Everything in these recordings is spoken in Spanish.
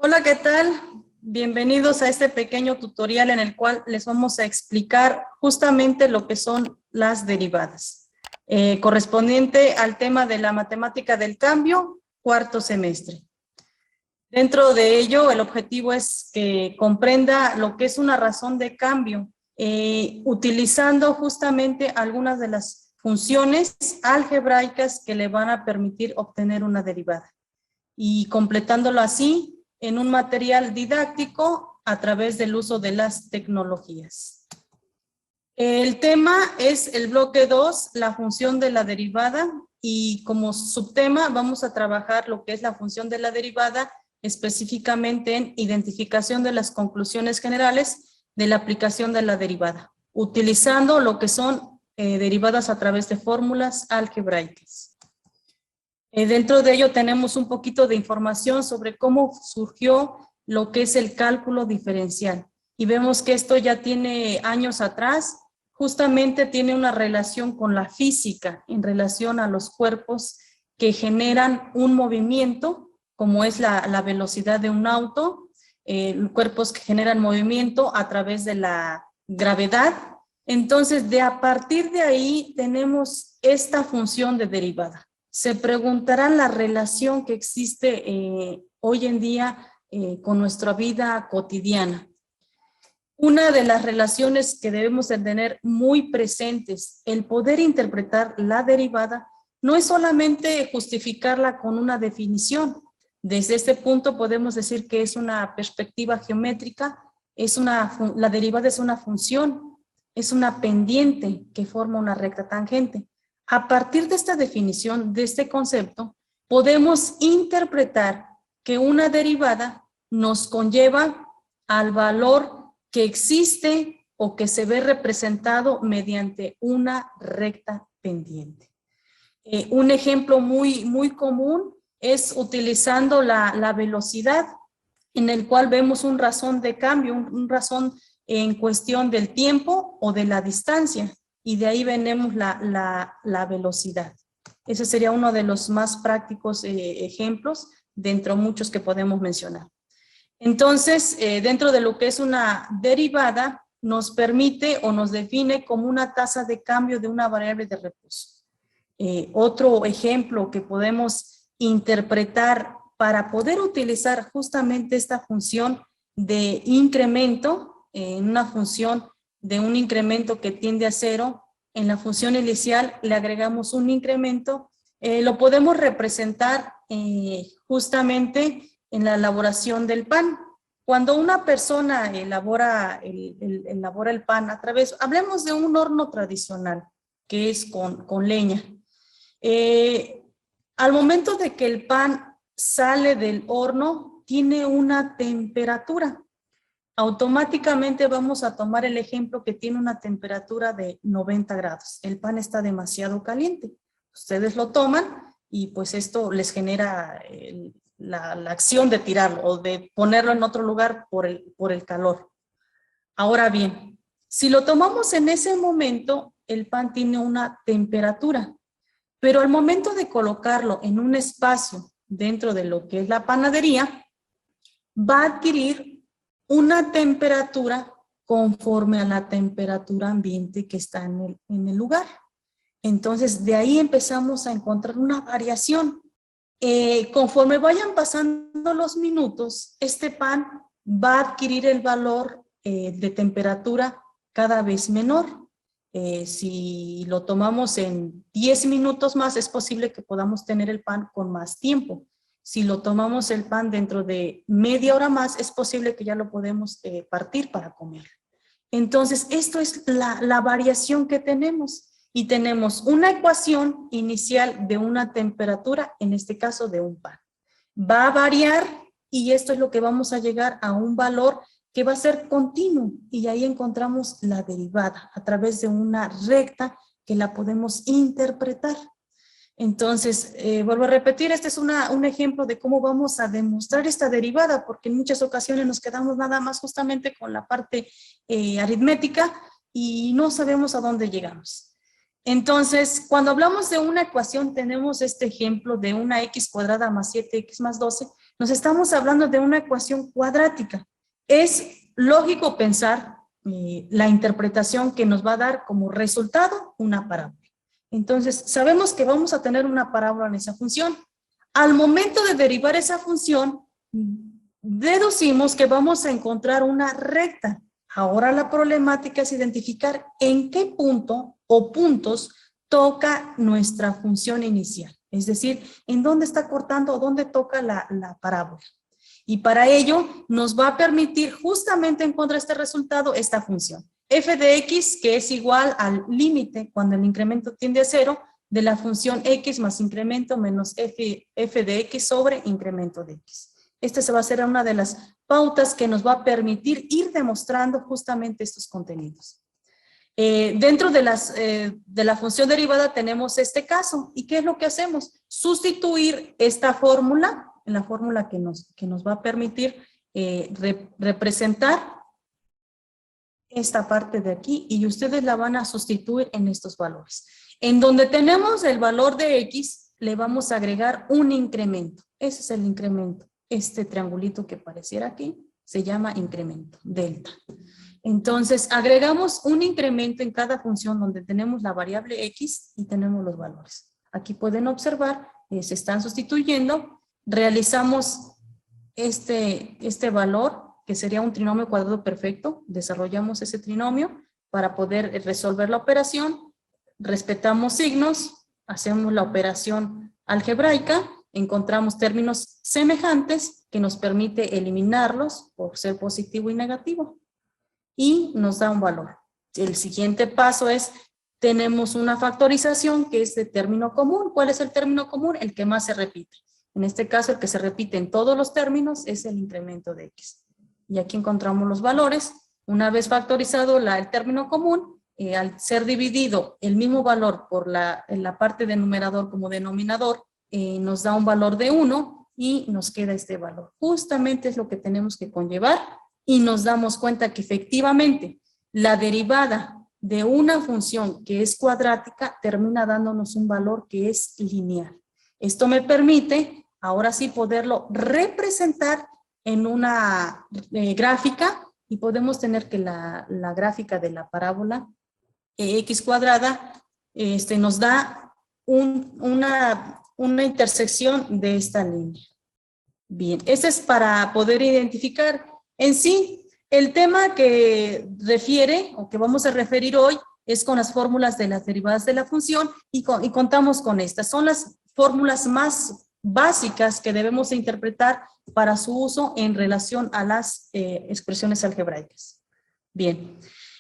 Hola, ¿qué tal? Bienvenidos a este pequeño tutorial en el cual les vamos a explicar justamente lo que son las derivadas, correspondiente al tema de la matemática del cambio, cuarto semestre. Dentro de ello, el objetivo es que comprenda lo que es una razón de cambio, utilizando justamente algunas de las funciones algebraicas que le van a permitir obtener una derivada y completándolo así en un material didáctico a través del uso de las tecnologías. El tema es el bloque 2, la función de la derivada, y como subtema vamos a trabajar lo que es la función de la derivada, específicamente en identificación de las conclusiones generales de la aplicación de la derivada, utilizando lo que son derivadas a través de fórmulas algebraicas. Dentro de ello tenemos un poquito de información sobre cómo surgió lo que es el cálculo diferencial. Y vemos que esto ya tiene años atrás, justamente tiene una relación con la física en relación a los cuerpos que generan un movimiento, como es la velocidad de un auto, cuerpos que generan movimiento a través de la gravedad. Entonces, a partir de ahí tenemos esta función de derivada. Se preguntarán la relación que existe hoy en día con nuestra vida cotidiana. Una de las relaciones que debemos de tener muy presentes, el poder interpretar la derivada, no es solamente justificarla con una definición. Desde este punto podemos decir que es una perspectiva geométrica, la derivada es una función, es una pendiente que forma una recta tangente. A partir de esta definición, de este concepto, podemos interpretar que una derivada nos conlleva al valor que existe o que se ve representado mediante una recta pendiente. Un ejemplo muy común es utilizando la velocidad, en el cual vemos un razón de cambio, un razón en cuestión del tiempo o de la distancia. Y de ahí venemos la velocidad. Ese sería uno de los más prácticos ejemplos, dentro de muchos que podemos mencionar. Entonces, dentro de lo que es una derivada, nos permite o nos define como una tasa de cambio de una variable de reposo. Otro ejemplo que podemos interpretar para poder utilizar justamente esta función de incremento, en una función de un incremento que tiende a 0, en la función inicial le agregamos un incremento, lo podemos representar justamente en la elaboración del pan. Cuando una persona elabora el pan a través, hablemos de un horno tradicional, que es con leña. Al momento de que el pan sale del horno, tiene una temperatura. Automáticamente vamos a tomar el ejemplo que tiene una temperatura de 90 grados. El pan está demasiado caliente. Ustedes lo toman y pues esto les genera la acción de tirarlo o de ponerlo en otro lugar por el calor. Ahora bien, si lo tomamos en ese momento, el pan tiene una temperatura, pero al momento de colocarlo en un espacio dentro de lo que es la panadería, va a adquirir una temperatura conforme a la temperatura ambiente que está en el lugar. Entonces, de ahí empezamos a encontrar una variación. Conforme vayan pasando los minutos, este pan va a adquirir el valor de temperatura cada vez menor. Si lo tomamos en 10 minutos más, es posible que podamos tener el pan con más tiempo. Si lo tomamos el pan dentro de media hora más, es posible que ya lo podemos partir para comer. Entonces, esto es la variación que tenemos. Y tenemos una ecuación inicial de una temperatura, en este caso de un pan. Va a variar y esto es lo que vamos a llegar a un valor que va a ser continuo. Y ahí encontramos la derivada a través de una recta que la podemos interpretar. Entonces, vuelvo a repetir, este es un ejemplo de cómo vamos a demostrar esta derivada, porque en muchas ocasiones nos quedamos nada más justamente con la parte aritmética y no sabemos a dónde llegamos. Entonces, cuando hablamos de una ecuación, tenemos este ejemplo de una x cuadrada más 7x más 12, Nos estamos hablando de una ecuación cuadrática. Es lógico pensar la interpretación que nos va a dar como resultado una parábola. Entonces, sabemos que vamos a tener una parábola en esa función. Al momento de derivar esa función, deducimos que vamos a encontrar una recta. Ahora la problemática es identificar en qué punto o puntos toca nuestra función inicial. Es decir, en dónde está cortando o dónde toca la parábola. Y para ello nos va a permitir justamente encontrar este resultado, esta función. F de x, que es igual al límite cuando el incremento tiende a 0, de la función x más incremento menos f de x sobre incremento de x. Esta se va a ser una de las pautas que nos va a permitir ir demostrando justamente estos contenidos. Dentro de la función derivada tenemos este caso. ¿Y qué es lo que hacemos? Sustituir esta fórmula en la fórmula que nos va a permitir representar esta parte de aquí, y ustedes la van a sustituir en estos valores. En donde tenemos el valor de x, le vamos a agregar un incremento. Ese es el incremento. Este triangulito que apareciera aquí se llama incremento, delta. Entonces, agregamos un incremento en cada función donde tenemos la variable x y tenemos los valores. Aquí pueden observar, se están sustituyendo. Realizamos este valor, que sería un trinomio cuadrado perfecto. Desarrollamos ese trinomio para poder resolver la operación. Respetamos signos, hacemos la operación algebraica, encontramos términos semejantes que nos permite eliminarlos por ser positivo y negativo. Y nos da un valor. El siguiente paso es, tenemos una factorización que es de término común. ¿Cuál es el término común? El que más se repite. En este caso, el que se repite en todos los términos es el incremento de x. Y aquí encontramos los valores. Una vez factorizado el término común, al ser dividido el mismo valor por en la parte de numerador como denominador, nos da un valor de 1 y nos queda este valor. Justamente es lo que tenemos que conllevar y nos damos cuenta que efectivamente la derivada de una función que es cuadrática termina dándonos un valor que es lineal. Esto me permite ahora sí poderlo representar en una gráfica, y podemos tener que la gráfica de la parábola x cuadrada nos da una intersección de esta línea. Bien, ese es para poder identificar en sí. El tema que refiere o que vamos a referir hoy es con las fórmulas de las derivadas de la función y contamos con estas. Son las fórmulas más básicas que debemos interpretar para su uso en relación a las expresiones algebraicas. Bien,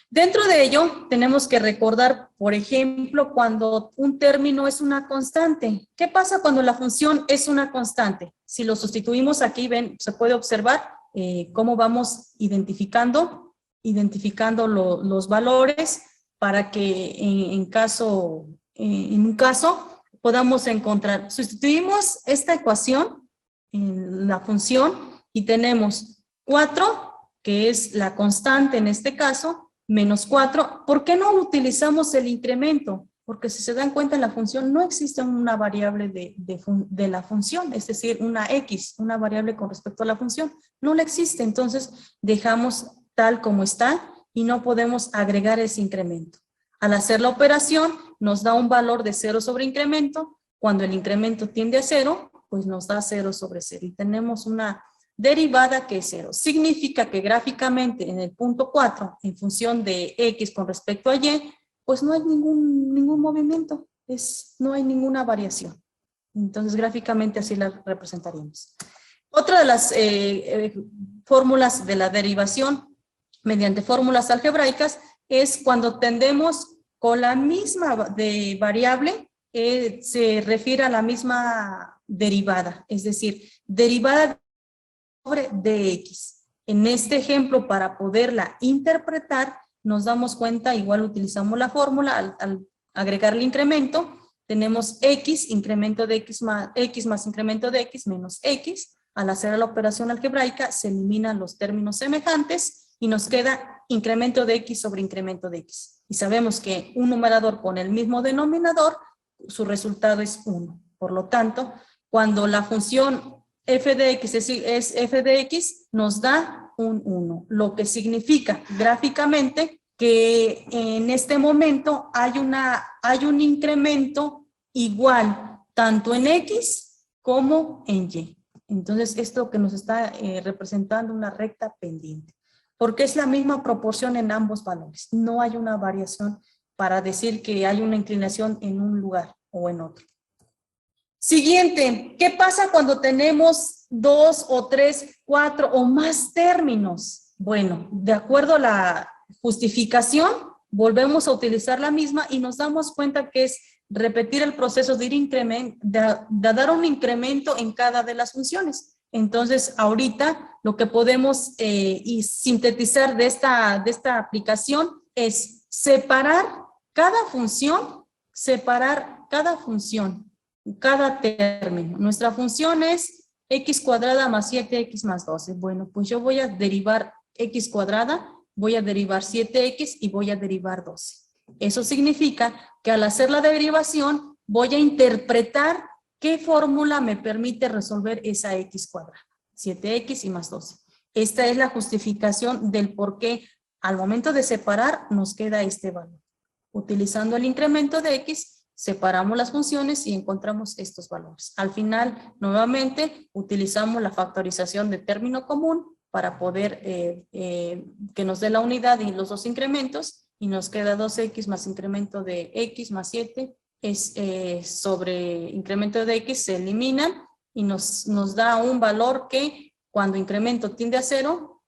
dentro de ello tenemos que recordar, por ejemplo, cuando un término es una constante. ¿Qué pasa cuando la función es una constante? Si lo sustituimos aquí, ven, se puede observar cómo vamos identificando los valores para que en un caso podamos encontrar. Sustituimos esta ecuación en la función y tenemos 4, que es la constante en este caso, menos 4. ¿Por qué no utilizamos el incremento? Porque si se dan cuenta en la función no existe una variable de la función, es decir, una x, una variable con respecto a la función. No la existe, entonces dejamos tal como está y no podemos agregar ese incremento. Al hacer la operación nos da un valor de 0 sobre incremento. Cuando el incremento tiende a 0, pues nos da 0 sobre 0 y tenemos una derivada que es 0. Significa que gráficamente en el punto 4, en función de x con respecto a y, pues no hay ningún movimiento, no hay ninguna variación. Entonces gráficamente así la representaríamos. Otra de las fórmulas de la derivación mediante fórmulas algebraicas es cuando tendemos con la misma variable, se refiere a la misma derivada, es decir, derivada sobre dx. En este ejemplo, para poderla interpretar, nos damos cuenta, igual utilizamos la fórmula, al agregar el incremento, tenemos x, incremento de x más incremento de x menos x. Al hacer la operación algebraica, se eliminan los términos semejantes y nos queda incremento de x sobre incremento de x. Y sabemos que un numerador con el mismo denominador, su resultado es 1. Por lo tanto, cuando la función f de x es f de x, nos da un 1, lo que significa gráficamente que en este momento hay un incremento igual tanto en x como en y. Entonces, esto que nos está representando una recta pendiente, porque es la misma proporción en ambos valores. No hay una variación para decir que hay una inclinación en un lugar o en otro. Siguiente, ¿qué pasa cuando tenemos 2 o 3, 4 o más términos? Bueno, de acuerdo a la justificación, volvemos a utilizar la misma y nos damos cuenta que es repetir el proceso de dar un incremento en cada de las funciones. Entonces, ahorita lo que podemos y sintetizar de esta aplicación es separar cada función, cada término. Nuestra función es x cuadrada más 7x más 12. Bueno, pues yo voy a derivar x cuadrada, voy a derivar 7x y voy a derivar 12. Eso significa que al hacer la derivación voy a interpretar qué fórmula me permite resolver esa x cuadrada, 7x y más 12. Esta es la justificación del por qué al momento de separar nos queda este valor. Utilizando el incremento de x, separamos las funciones y encontramos estos valores. Al final, nuevamente, utilizamos la factorización de término común para poder que nos dé la unidad y los dos incrementos, y nos queda 2x más incremento de x más 7, sobre incremento de x se eliminan y nos da un valor que cuando incremento tiende a 0,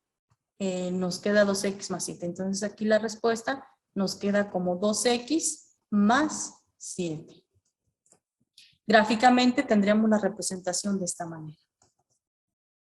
nos queda 2x más 7. Entonces aquí la respuesta nos queda como 2x más 7. Gráficamente tendríamos la representación de esta manera.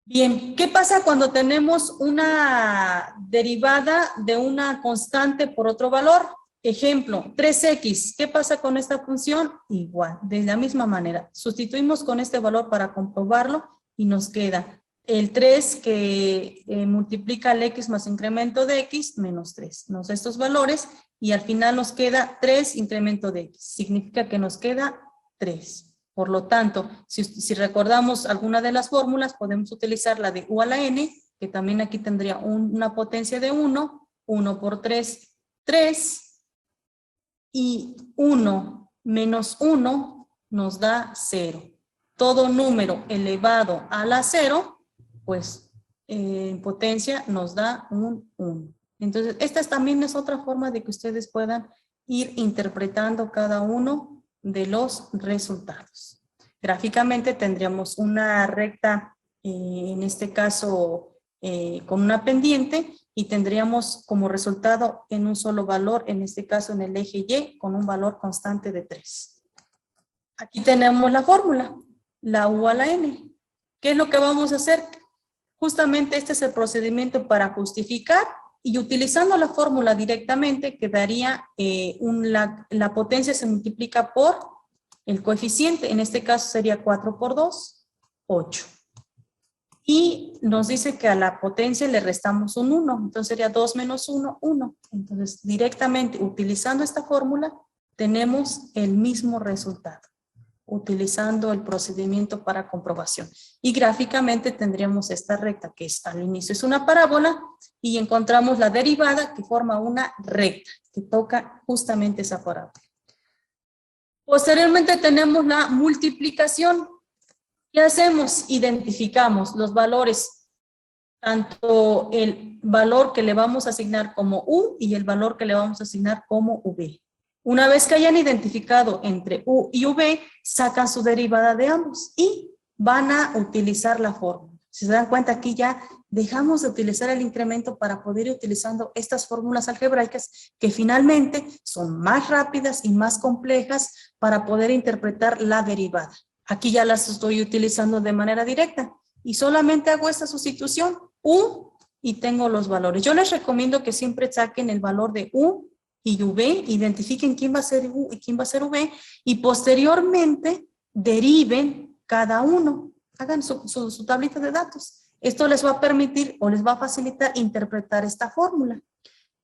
Bien, ¿qué pasa cuando tenemos una derivada de una constante por otro valor? Ejemplo, 3x. ¿Qué pasa con esta función? Igual, de la misma manera. Sustituimos con este valor para comprobarlo y nos queda el 3 que multiplica el x más incremento de x menos 3. Nos da estos valores y al final nos queda 3 incremento de x. Significa que nos queda 3. Por lo tanto, si recordamos alguna de las fórmulas, podemos utilizar la de u a la n, que también aquí tendría una potencia de 1, 1 por 3, 3, y 1 menos 1 nos da 0. Todo número elevado a la 0, pues en potencia nos da un 1. Entonces, esta también es otra forma de que ustedes puedan ir interpretando cada uno de los resultados. Gráficamente tendríamos una recta, en este caso con una pendiente, y tendríamos como resultado en un solo valor, en este caso en el eje Y, con un valor constante de 3. Aquí tenemos la fórmula, la u a la n. ¿Qué es lo que vamos a hacer? Justamente este es el procedimiento para justificar, y utilizando la fórmula directamente quedaría la potencia se multiplica por el coeficiente, en este caso sería 4 por 2, 8. Y nos dice que a la potencia le restamos un 1, entonces sería 2 menos 1, 1. Entonces directamente utilizando esta fórmula tenemos el mismo resultado, utilizando el procedimiento para comprobación. Y gráficamente tendríamos esta recta que al inicio es una parábola y encontramos la derivada que forma una recta que toca justamente esa parábola. Posteriormente tenemos la multiplicación. ¿Qué hacemos? Identificamos los valores, tanto el valor que le vamos a asignar como u y el valor que le vamos a asignar como v. Una vez que hayan identificado entre u y v, sacan su derivada de ambos y van a utilizar la fórmula. Si se dan cuenta, aquí ya dejamos de utilizar el incremento para poder ir utilizando estas fórmulas algebraicas que finalmente son más rápidas y más complejas para poder interpretar la derivada. Aquí ya las estoy utilizando de manera directa y solamente hago esta sustitución, u, y tengo los valores. Yo les recomiendo que siempre saquen el valor de u y v, identifiquen quién va a ser u y quién va a ser v, y posteriormente deriven cada uno. Hagan su tablita de datos. Esto les va a permitir o les va a facilitar interpretar esta fórmula.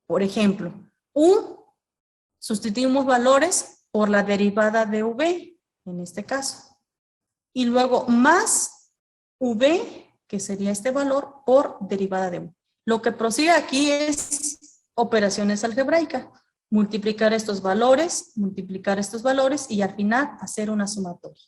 Por ejemplo, u, sustituimos valores por la derivada de v, en este caso. Y luego más V, que sería este valor, por derivada de U. Lo que prosigue aquí es operaciones algebraicas. Multiplicar estos valores y al final hacer una sumatoria.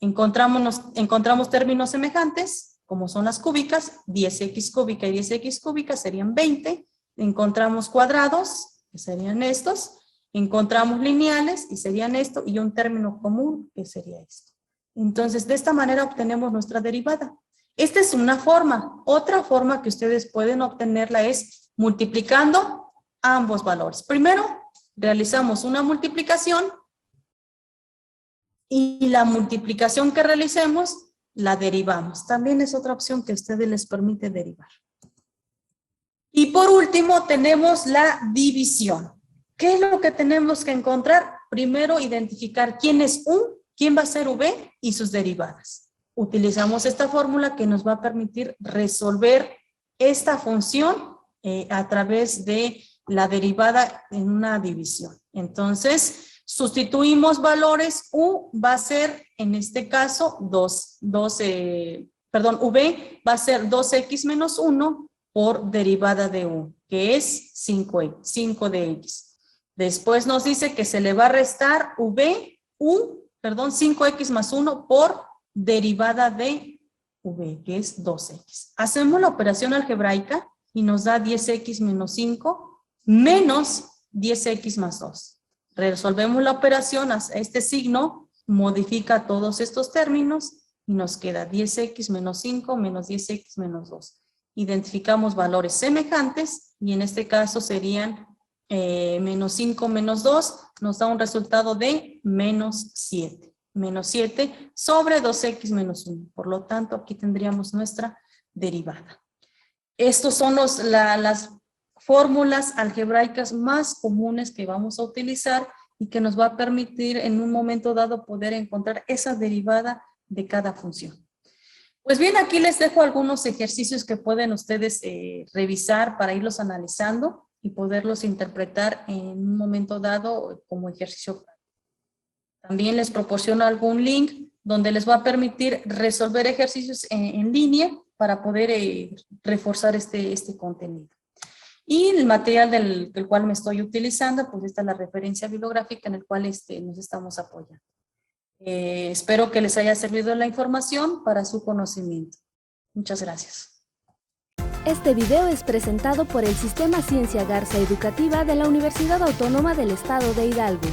Encontramos términos semejantes, como son las cúbicas, 10x cúbica y 10x cúbica serían 20. Encontramos cuadrados, que serían estos. Encontramos lineales, y serían esto, y un término común, que sería esto. Entonces, de esta manera obtenemos nuestra derivada. Esta es una forma. Otra forma que ustedes pueden obtenerla es multiplicando ambos valores. Primero, realizamos una multiplicación y la multiplicación que realicemos la derivamos. También es otra opción que a ustedes les permite derivar. Y por último tenemos la división. ¿Qué es lo que tenemos que encontrar? Primero, identificar quién es U, quién va a ser V y sus derivadas. Utilizamos esta fórmula que nos va a permitir resolver esta función a través de la derivada en una división. Entonces, sustituimos valores. U va a ser, en este caso, V va a ser 2x menos 1 por derivada de U, que es 5 de x. Después nos dice que se le va a restar 5x más 1 por derivada de V, que es 2x. Hacemos la operación algebraica y nos da 10x menos 5 menos 10x más 2. Resolvemos la operación a este signo, modifica todos estos términos y nos queda 10x menos 5 menos 10x menos 2. Identificamos valores semejantes y en este caso serían menos 5 menos 2, nos da un resultado de menos 7. Menos 7 sobre 2x menos 1. Por lo tanto, aquí tendríamos nuestra derivada. Estos son las fórmulas algebraicas más comunes que vamos a utilizar y que nos va a permitir en un momento dado poder encontrar esa derivada de cada función. Pues bien, aquí les dejo algunos ejercicios que pueden ustedes revisar para irlos analizando y poderlos interpretar en un momento dado como ejercicio. También les proporciono algún link donde les va a permitir resolver ejercicios en línea para poder reforzar este contenido. Y el material del cual me estoy utilizando, pues esta es la referencia bibliográfica en el cual nos estamos apoyando. Espero que les haya servido la información para su conocimiento. Muchas gracias. Este video es presentado por el Sistema Ciencia Garza Educativa de la Universidad Autónoma del Estado de Hidalgo.